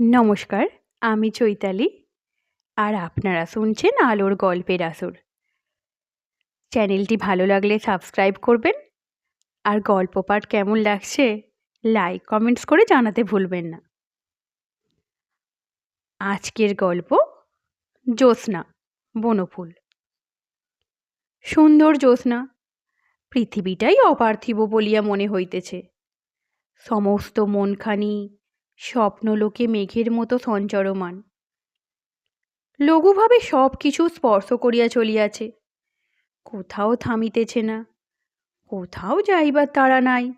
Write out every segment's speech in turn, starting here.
নমস্কার, আমি চৈতালি। আর আপনারা শুনছেন আলোর গল্পের আসর। চ্যানেলটি ভালো লাগলে সাবস্ক্রাইব করবেন। আর গল্প পাঠ কেমন লাগছে লাইক কমেন্টস করে জানাতে ভুলবেন না। আজকের গল্প জ্যোৎস্না, বনফুল। সুন্দর জ্যোৎস্না, পৃথিবীটাই অপার্থিব বলিয়া মনে হইতেছে। সমস্ত মনখানি স্বপ্নলোকে মেঘের মতো সঞ্চরমান। লঘুভাবে সব কিছু স্পর্শ করিয়া চলিয়াছে, কোথাও থামিতেছে না, কোথাও যাইবার তাড়া নাই।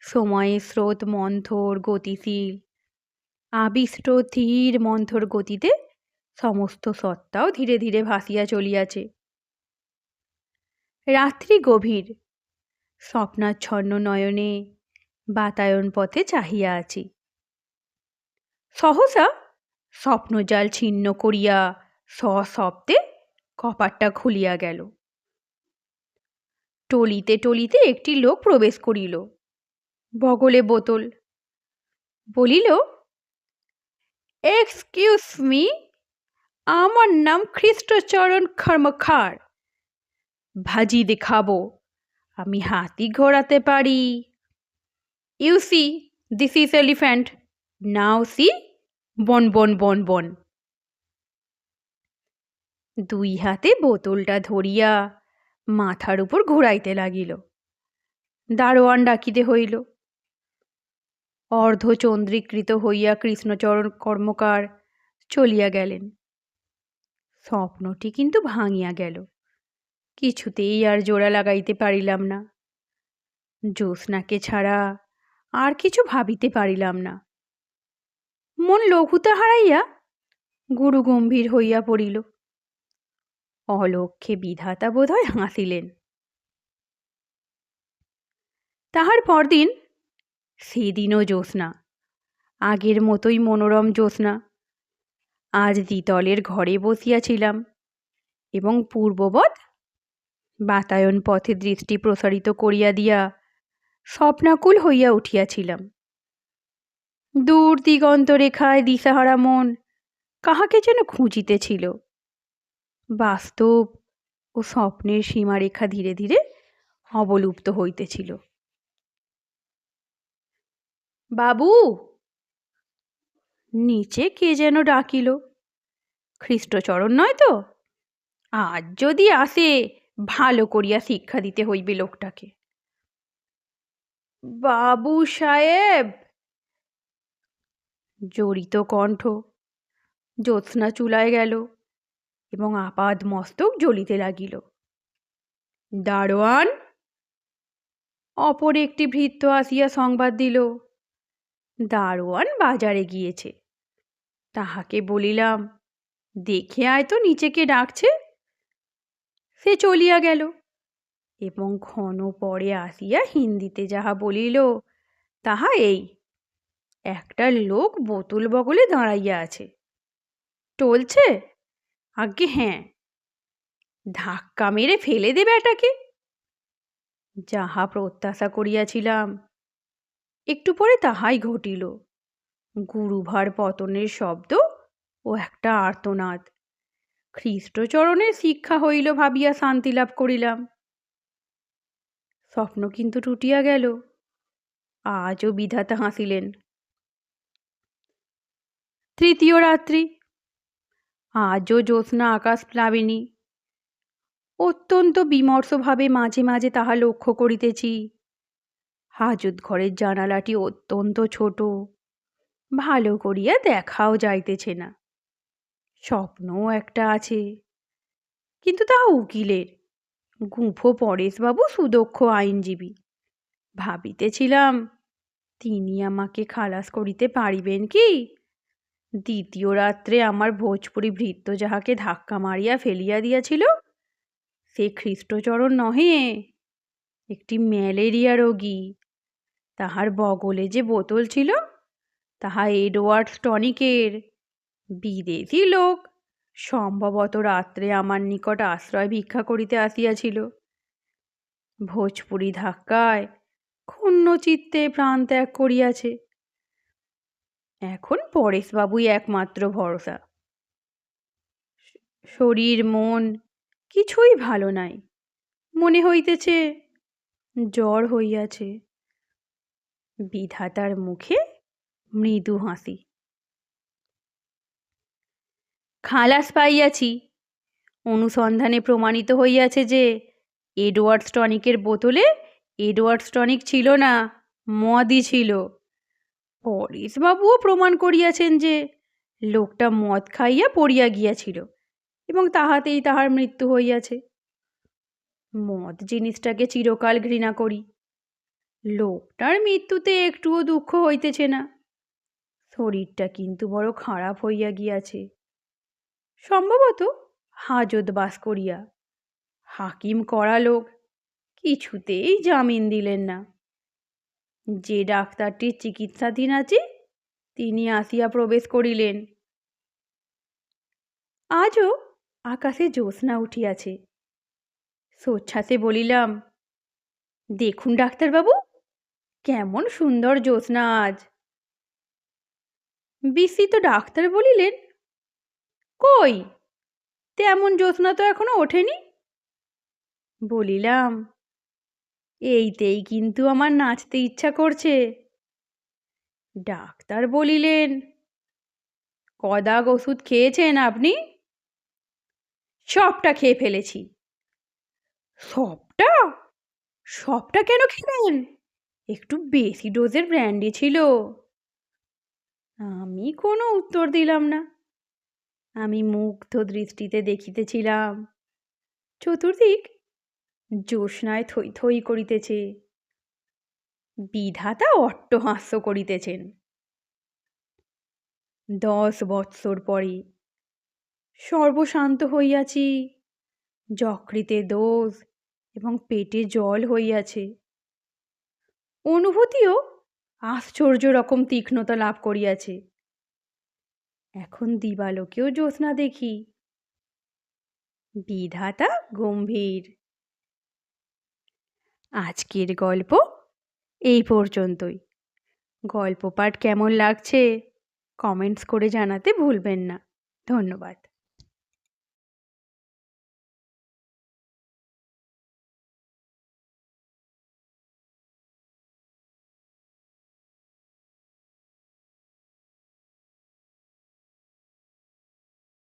সময়ের স্রোত মন্থর গতিশীল, আবিষ্ট ধীর মন্থর গতিতে সমস্ত সত্তাও ধীরে ধীরে ভাসিয়া চলিয়াছে। রাত্রি গভীর, স্বপ্নাচ্ছন্ন নয়নে বাতায়ন পথে চাহিয়া আছি। সহসা স্বপ্নজাল ছিন্ন করিয়া সশব্দে কপাটটা খুলিয়া গেল। টলিতে টলিতে একটি লোক প্রবেশ করিল, বগলে বোতল। বলিল, এক্সকিউজ মি, আমার নাম কৃষ্ণচরণ কর্মকার। ভাজি দেখাবো, আমি হাতি ঘোরাতে পারি। You see, this is elephant, now see, বন বন বন বন। দুই হাতে বোতলটা ধরিয়া মাথার উপর ঘুরাইতে লাগিল। দারোয়ান ডাকিতে হইল। অর্ধচন্দ্রীকৃত হইয়া কৃষ্ণচরণ কর্মকার চলিয়া গেলেন। স্বপ্নটি কিন্তু ভাঙিয়া গেল। কিছুতেই আর জোড়া লাগাইতে পারিলাম না। জ্যোৎস্নাকে ছাড়া আর কিছু ভাবিতে পারিলাম না। মন লঘুতা হারাইয়া গুরু গম্ভীর হইয়া পড়িল। অলক্ষ্যে বিধাতা বোধহয় হাসিলেন। তাহার পরদিন সেদিনও জ্যোৎস্না, আগের মতোই মনোরম জ্যোৎস্না। আজ দ্বিতলের ঘরে বসিয়াছিলাম এবং পূর্ববৎ বাতায়ন পথে দৃষ্টি প্রসারিত করিয়া দিয়া স্বপ্নাকুল হইয়া উঠিয়াছিলাম। দূর দিগন্ত রেখায় দিশাহারা মন কাহাকে যেন খুঁজিতেছিল। বাস্তব ও স্বপ্নের সীমারেখা ধীরে ধীরে অবলুপ্ত হইতেছিল। বাবু, নিচে কে যেন ডাকিল। খ্রিস্টচরণ নয় তো? আজ যদি আসে ভালো করিয়া শিক্ষা দিতে হইবে লোকটাকে। বাবু সাহেব। জড়িত কণ্ঠ। জ্যোৎস্না চুলায় গেল এবং আপাদ মস্তক জ্বলিতে লাগিল। দারোয়ান। অপর একটি ভৃত্য আসিয়া সংবাদ দিল, দারোয়ান বাজারে গিয়েছে। তাহাকে বলিলাম, দেখে আয় তো নিচে কে ডাকছে। সে চলিয়া গেল এবং ক্ষণ পরে আসিয়া হিন্দিতে যাহা বলিল তাহা এই, একটা লোক বোতল বগলে দাঁড়াইয়া আছে। টলছে? আজ্ঞে হ্যাঁ। ধাক্কা মেরে ফেলে দে বেটাকে। যাহা প্রত্যাশা করিয়াছিলাম একটু পরে তাহাই ঘটিল। গুরুভার পতনের শব্দ ও একটা আর্তনাদ। খ্রিস্টচরণের শিক্ষা হইল ভাবিয়া শান্তি লাভ করিলাম। স্বপ্ন কিন্তু টুটিয়া গেল। আজও বিধাতা হাসিলেন। তৃতীয় রাত্রি। আজও জ্যোৎস্না আকাশ প্লাবিনী। অত্যন্ত বিমর্ষভাবে মাঝে মাঝে তাহা লক্ষ্য করিতেছি। হাজত ঘরের জানালাটি অত্যন্ত ছোট, ভালো করিয়া দেখাও যাইতেছে না। স্বপ্নও একটা আছে, কিন্তু তাহা উকিলের। গুঁফো পরেশবাবু সুদক্ষ আইনজীবী। ভাবিতেছিলাম তিনি আমাকে খালাস করিতে পারিবেন কি। দ্বিতীয় রাত্রে আমার ভোজপুরি ভৃত্য যাহাকে ধাক্কা মারিয়া ফেলিয়া দিয়াছিল সে খ্রিস্টচরণ নহে, একটি ম্যালেরিয়া রোগী। তাহার বগলে যে বোতল ছিল তাহা এডওয়ার্ডস টনিকের। বিদেশি লোক, সম্ভবত রাত্রে আমার নিকট আশ্রয় ভিক্ষা করিতে আসিয়াছিল। ভোজপুরি ধাক্কায় ক্ষুণ্ণ চিত্তে প্রাণ ত্যাগ করিয়াছে। এখন পরেশবাবুই একমাত্র ভরসা। শরীর মন কিছুই ভালো নাই, মনে হইতেছে জ্বর হইয়াছে। বিধাতার মুখে মৃদু হাসি। খালাস পাইয়াছি। অনুসন্ধানে প্রমাণিত হইয়াছে যে এডওয়ার্ডস টনিকের বোতলে এডওয়ার্ডস টনিক ছিল না, মদই ছিল। পরেশবাবুও প্রমাণ করিয়াছেন যে লোকটা মদ খাইয়া পড়িয়া গিয়াছিল এবং তাহাতেই তাহার মৃত্যু হইয়াছে। মদ জিনিসটাকে চিরকাল ঘৃণা করি। লোকটার মৃত্যুতে একটুও দুঃখ হইতেছে না। শরীরটা কিন্তু বড় খারাপ হইয়া গিয়াছে, সম্ভবত হাজত বাস করিয়া। হাকিম কড়া লোক, কিছুতেই জামিন দিলেন না। যে ডাক্তারটির চিকিৎসাধীন আছে তিনি আসিয়া প্রবেশ করিলেন। আজও আকাশে জ্যোৎস্না উঠিয়াছে। সোচ্ছ্বাসে বলিলাম, দেখুন ডাক্তারবাবু, কেমন সুন্দর জ্যোৎস্না আজ। বিস্মিত ডাক্তার বলিলেন, কই, তেমন জ্যোৎস্না তো এখনো ওঠেনি। বলিলাম, এইতেই কিন্তু আমার নাচতে ইচ্ছা করছে। ডাক্তার বলিলেন, কদাগ ওষুধ খেয়েছেন আপনি? সবটা খেয়ে ফেলেছি। সবটা? সবটা কেন খেলেন? একটু বেশি ডোজের ব্র্যান্ডি ছিল। আমি কোনো উত্তর দিলাম না। আমি মুগ্ধ দৃষ্টিতে দেখিতেছিলাম চতুর্দিক জ্যোৎস্নায় থই থই করিতেছে। বিধাতা অট্টহাস্য করিতেছেন। 10 বৎসর পরে সর্বশান্ত হইয়াছি, যকৃতে দোষ এবং পেটে জল হইয়াছে। অনুভূতিও আশ্চর্য রকম তীক্ষ্ণতা লাভ করিয়াছে। এখন দিবালোকেও জ্যোৎস্না দেখি। বিধাতা গম্ভীর। আজকের গল্প এই পর্যন্তই। গল্প পাঠ কেমন লাগছে কমেন্টস করে জানাতে ভুলবেন না। ধন্যবাদ।